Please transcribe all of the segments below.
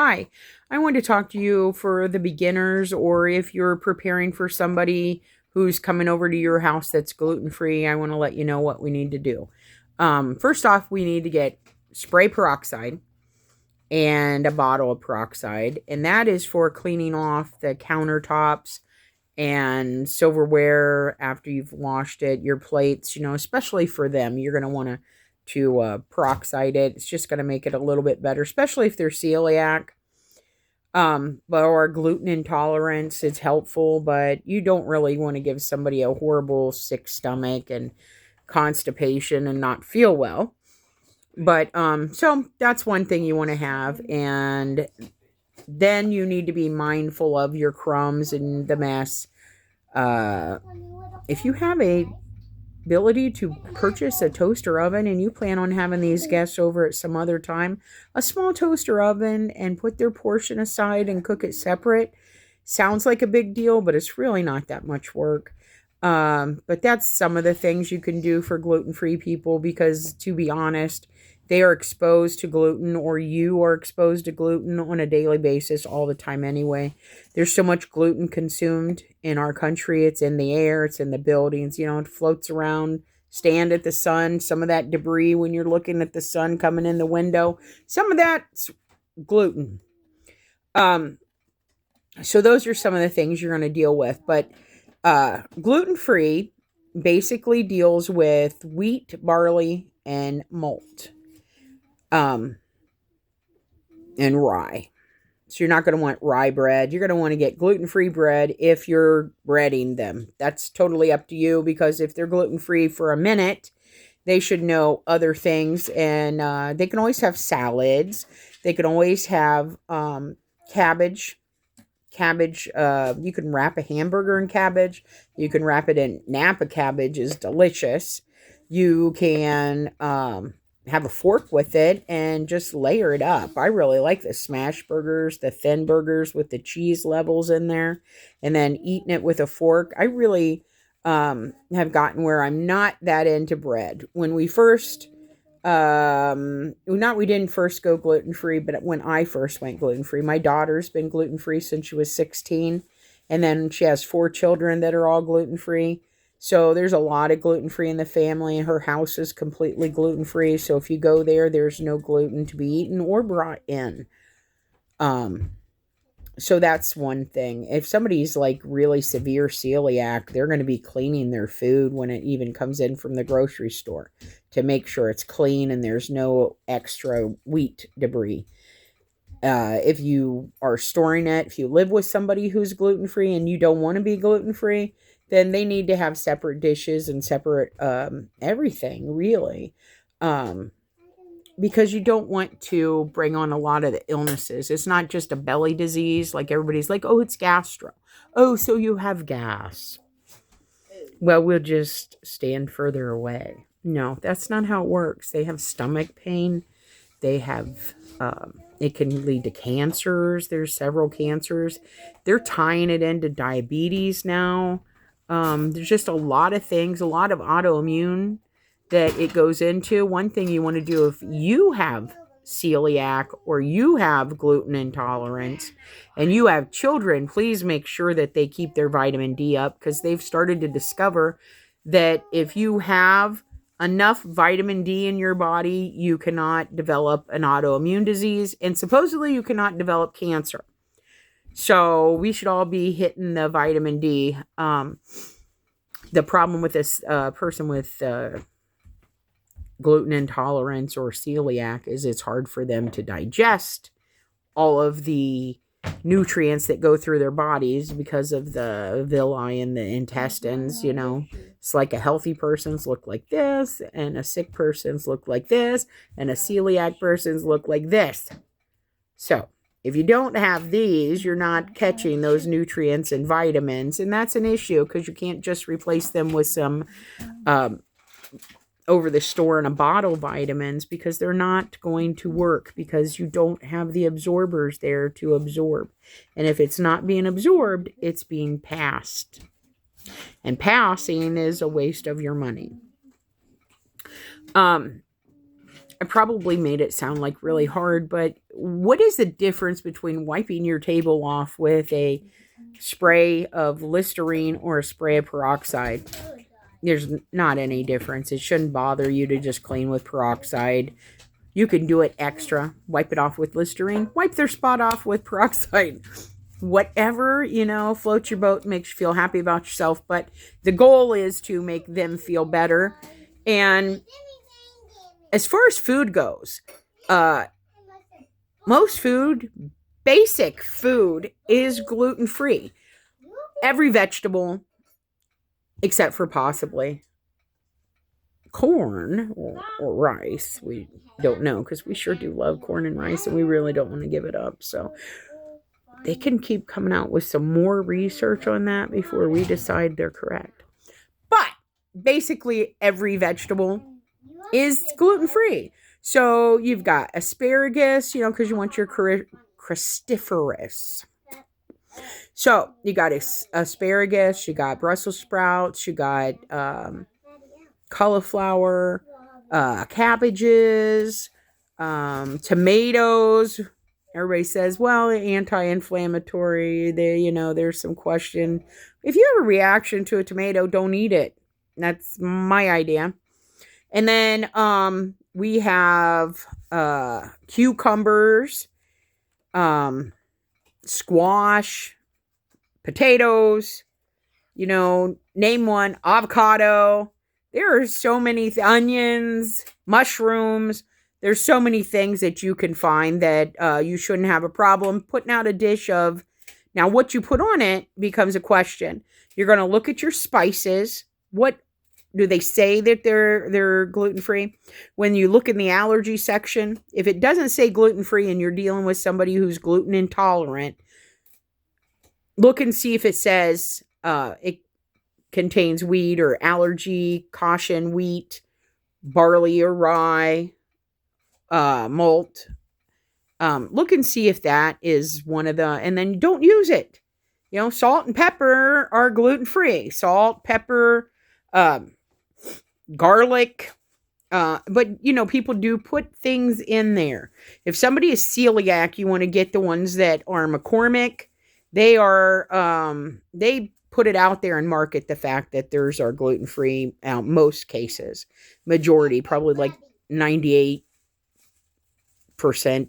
Hi, I want to talk to you for the beginners, or if you're preparing for somebody who's coming over to your house that's gluten-free. I want to let you know what we need to do. First off, we need to get spray peroxide and a bottle of peroxide, and that is for cleaning off the countertops and silverware after you've washed it, your plates, especially for them. You're going to want to peroxide it. It's just going to make it a little bit better, especially if they're celiac. But or gluten intolerance, it's helpful, but you don't really want to give somebody a horrible sick stomach and constipation and not feel well. But so that's one thing you want to have. And then you need to be mindful of your crumbs and the mess. If you have a ability to purchase a toaster oven and you plan on having these guests over at some other time, a small toaster oven and put their portion aside and cook it separate sounds like a big deal, but it's really not that much work. But that's some of the things you can do for gluten-free people, because to be honest, they are exposed to gluten, or you are exposed to gluten on a daily basis all the time anyway. There's so much gluten consumed in our country. It's in the air, it's in the buildings, it floats around. Stand at the sun. Some of that debris when you're looking at the sun coming in the window, some of that's gluten. So those are some of the things you're going to deal with. But gluten-free basically deals with wheat, barley, and malt. And rye. So you're not going to want rye bread. You're going to want to get gluten-free bread if you're breading them. That's totally up to you, because if they're gluten-free for a minute, they should know other things. And they can always have salads. They can always have cabbage. You can wrap a hamburger in cabbage. You can wrap it in Napa cabbage, is delicious. You can have a fork with it and just layer it up. I really like the smash burgers, the thin burgers with the cheese levels in there, and then eating it with a fork. I really have gotten where I'm not that into bread. When we first, we didn't first go gluten-free, but when I first went gluten-free, my daughter's been gluten-free since she was 16. And then she has 4 children that are all gluten-free. So there's a lot of gluten-free in the family. Her house is completely gluten-free. So if you go there, there's no gluten to be eaten or brought in. So that's one thing. If somebody's like really severe celiac, they're going to be cleaning their food when it even comes in from the grocery store to make sure it's clean and there's no extra wheat debris. If you are storing it, if you live with somebody who's gluten-free and you don't want to be gluten-free, then they need to have separate dishes and separate everything, really. Because you don't want to bring on a lot of the illnesses. It's not just a belly disease. Like everybody's like, oh, it's gastro. Oh, so you have gas. Well, we'll just stand further away. No, that's not how it works. They have stomach pain. They have, it can lead to cancers. There's several cancers. They're tying it into diabetes now. There's just a lot of things, a lot of autoimmune that it goes into. One thing you want to do if you have celiac or you have gluten intolerance and you have children, please make sure that they keep their vitamin D up, because they've started to discover that if you have enough vitamin D in your body, you cannot develop an autoimmune disease, and supposedly you cannot develop cancer. So we should all be hitting the vitamin D. The problem with this person with gluten intolerance or celiac is it's hard for them to digest all of the nutrients that go through their bodies because of the villi in the intestines. It's like a healthy person's look like this, and a sick person's look like this, and a celiac person's look like this. So if you don't have these, you're not catching those nutrients and vitamins, and that's an issue, because you can't just replace them with some over the store in a bottle vitamins, because they're not going to work, because you don't have the absorbers there to absorb. And if it's not being absorbed, it's being passed. And passing is a waste of your money. I probably made it sound like really hard, but what is the difference between wiping your table off with a spray of Listerine or a spray of peroxide? There's not any difference. It shouldn't bother you to just clean with peroxide. You can do it extra. Wipe it off with Listerine. Wipe their spot off with peroxide. Whatever, floats your boat, makes you feel happy about yourself. But the goal is to make them feel better. And as far as food goes, most food, basic food, is gluten-free. Every vegetable, except for possibly corn or rice. We don't know, because we sure do love corn and rice, and we really don't want to give it up. So they can keep coming out with some more research on that before we decide they're correct. But basically every vegetable is gluten-free. So you've got asparagus, because you want your cruciferous. So you got asparagus, you got Brussels sprouts, you got cauliflower, cabbages, tomatoes. Everybody says, well, anti-inflammatory. There's some question. If you have a reaction to a tomato, don't eat it. That's my idea. And then we have cucumbers, squash, potatoes, name one, avocado. There are so many onions, mushrooms. There's so many things that you can find that you shouldn't have a problem putting out a dish of. Now, what you put on it becomes a question. You're going to look at your spices. What do they say that they're gluten-free? When you look in the allergy section, if it doesn't say gluten-free and you're dealing with somebody who's gluten intolerant, look and see if it says it contains wheat or allergy, caution, wheat, barley or rye, malt. Look and see if that is one of the, and then don't use it. Salt and pepper are gluten-free. Salt, pepper, garlic. But people do put things in there. If somebody is celiac, you want to get the ones that are McCormick. They are, they put it out there and market the fact that theirs are gluten-free. Most cases, majority, probably like 98%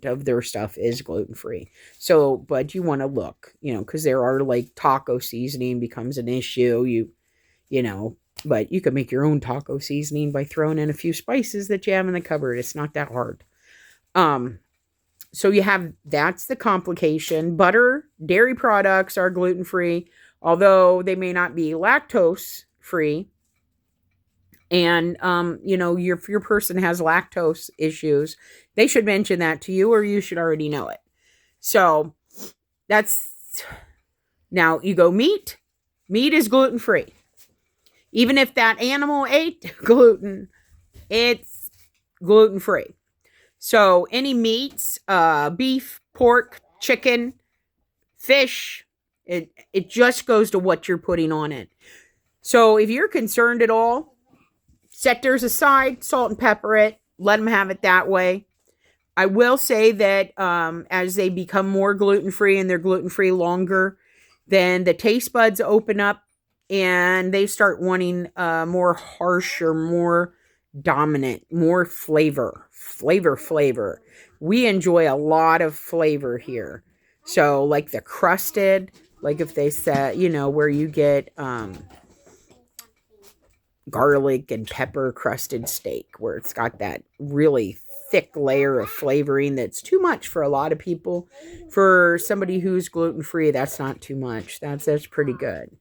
of their stuff is gluten-free. So, but you want to look, because there are like taco seasoning becomes an issue. But you can make your own taco seasoning by throwing in a few spices that you have in the cupboard. It's not that hard. So you have, that's the complication. Butter, dairy products are gluten-free, although they may not be lactose-free. And, if your person has lactose issues, they should mention that to you, or you should already know it. So now you go meat. Meat is gluten-free. Even if that animal ate gluten, it's gluten-free. So any meats, beef, pork, chicken, fish, it just goes to what you're putting on it. So if you're concerned at all, set theirs aside, salt and pepper it, let them have it that way. I will say that as they become more gluten-free and they're gluten-free longer, then the taste buds open up and they start wanting more harsher, more dominant, more flavor. We enjoy a lot of flavor here. So like the crusted, like if they say, where you get garlic and pepper crusted steak, where it's got that really thick layer of flavoring that's too much for a lot of people. For somebody who's gluten-free, that's not too much. That's pretty good.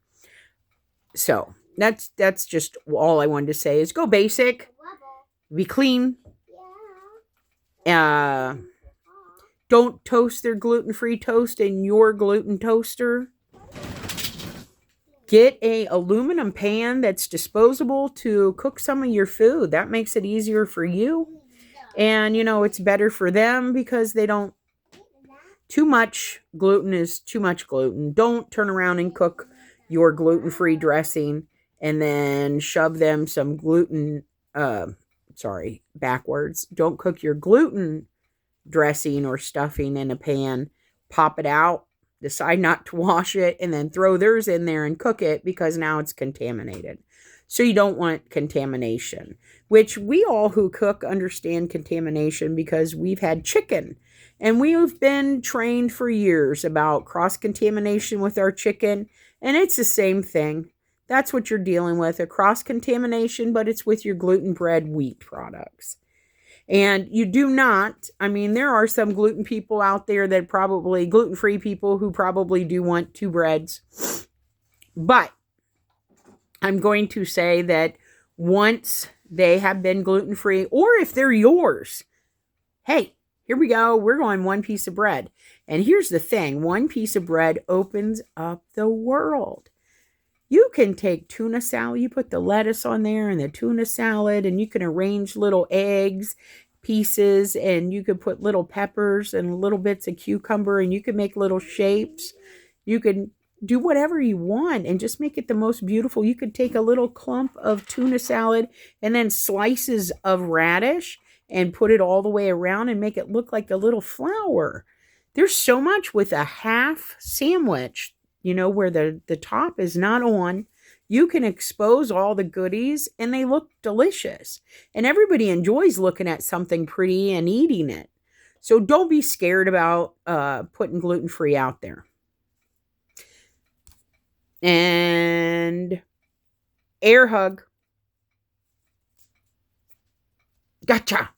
So that's just all I wanted to say is go basic, be clean. Don't toast their gluten-free toast in your gluten toaster. Get a aluminum pan that's disposable to cook some of your food. That makes it easier for you. And, it's better for them because they don't, too much gluten is too much gluten. Don't turn around and cook your gluten-free dressing and then shove them some backwards. Don't cook your gluten dressing or stuffing in a pan, pop it out, decide not to wash it, and then throw theirs in there and cook it because now it's contaminated. So you don't want contamination, which we all who cook understand contamination because we've had chicken. And we've been trained for years about cross-contamination with our chicken, and it's the same thing. That's what you're dealing with, a cross-contamination, but it's with your gluten-bred wheat products. And you do not, I mean, there are some gluten people out there that probably, gluten-free people who probably do want two breads. But I'm going to say that once they have been gluten-free, or if they're yours, hey, here we go, we're going one piece of bread. And here's the thing, one piece of bread opens up the world. You can take tuna salad, you put the lettuce on there and the tuna salad, and you can arrange little eggs pieces, and you could put little peppers and little bits of cucumber, and you can make little shapes. You can do whatever you want and just make it the most beautiful. You could take a little clump of tuna salad and then slices of radish and put it all the way around and make it look like a little flower. There's so much with a half sandwich, you know, where the top is not on. You can expose all the goodies and they look delicious. And everybody enjoys looking at something pretty and eating it. So don't be scared about putting gluten-free out there. And air hug. Gotcha.